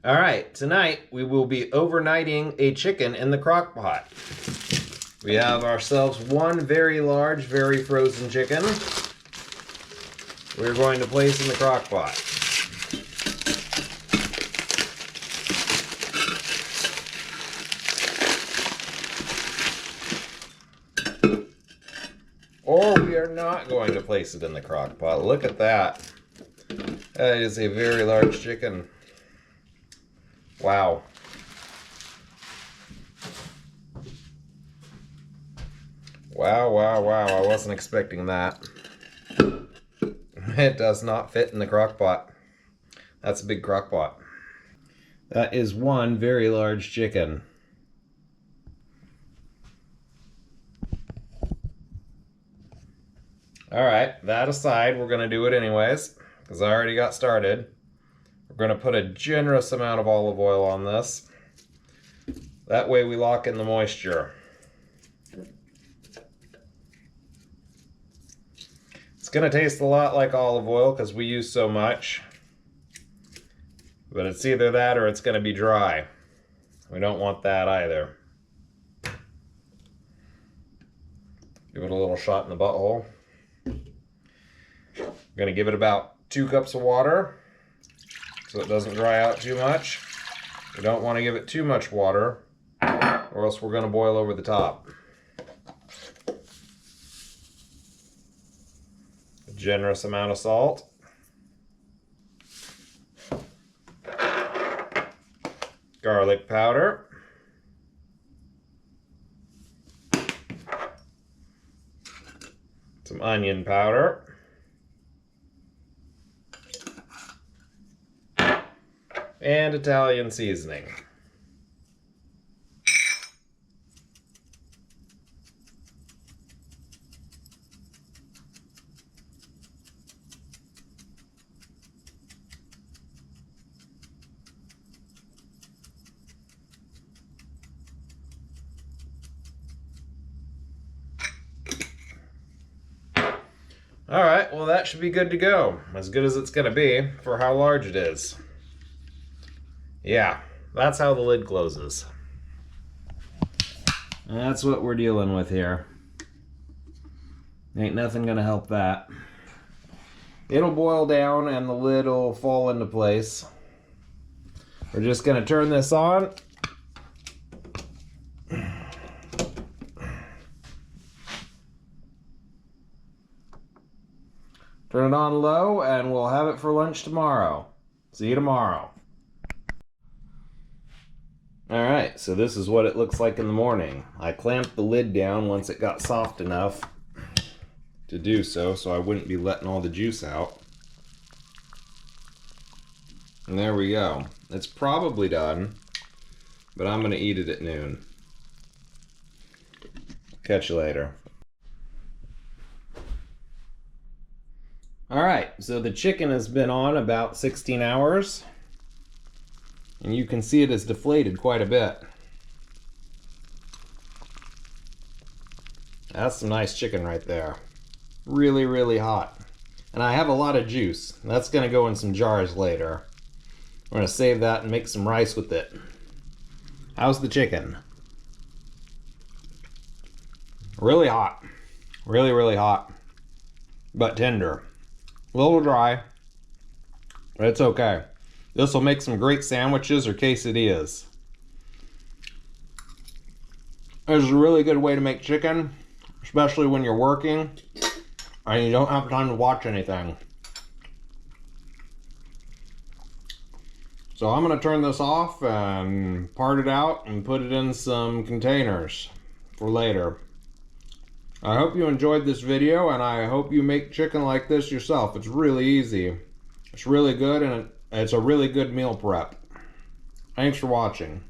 All right, tonight we will be overnighting a chicken in the crock pot. We have ourselves one very large, very frozen chicken. We're going to place in the crock pot. Or we are not going to place it in the crock pot. Look at that. That is a very large chicken. Wow. Wow, wow, wow. I wasn't expecting that. It does not fit in the crock pot. That's a big crock pot. That is one very large chicken. Alright, that aside, we're going to do it anyways, because I already got started. We're going to put a generous amount of olive oil on this. That way we lock in the moisture. It's going to taste a lot like olive oil because we use so much. But it's either that or it's going to be dry. We don't want that either. Give it a little shot in the butthole. I'm going to give it about 2 cups of water so it doesn't dry out too much. We don't want to give it too much water or else we're going to boil over the top. A generous amount of salt. Garlic powder. Some onion powder. And Italian seasoning. All right, well that should be good to go. As good as it's gonna be for how large it is. Yeah, that's how the lid closes. That's what we're dealing with here. Ain't nothing gonna help that. It'll boil down and the lid will fall into place. We're just gonna turn this on. Turn it on low and we'll have it for lunch tomorrow. See you tomorrow. Alright, so this is what it looks like in the morning. I clamped the lid down once it got soft enough to do so I wouldn't be letting all the juice out. And there we go. It's probably done, but I'm going to eat it at noon. Catch you later. Alright, so the chicken has been on about 16 hours. And you can see it has deflated quite a bit. That's some nice chicken right there. Really, really hot. And I have a lot of juice. That's going to go in some jars later. We're going to save that and make some rice with it. How's the chicken? Really hot. Really, really hot. But tender. A little dry. But it's okay. This will make some great sandwiches or quesadillas. This is a really good way to make chicken, especially when you're working and you don't have time to watch anything. So I'm going to turn this off and part it out and put it in some containers for later. I hope you enjoyed this video and I hope you make chicken like this yourself. It's really easy. It's really good and it's a really good meal prep. Thanks for watching.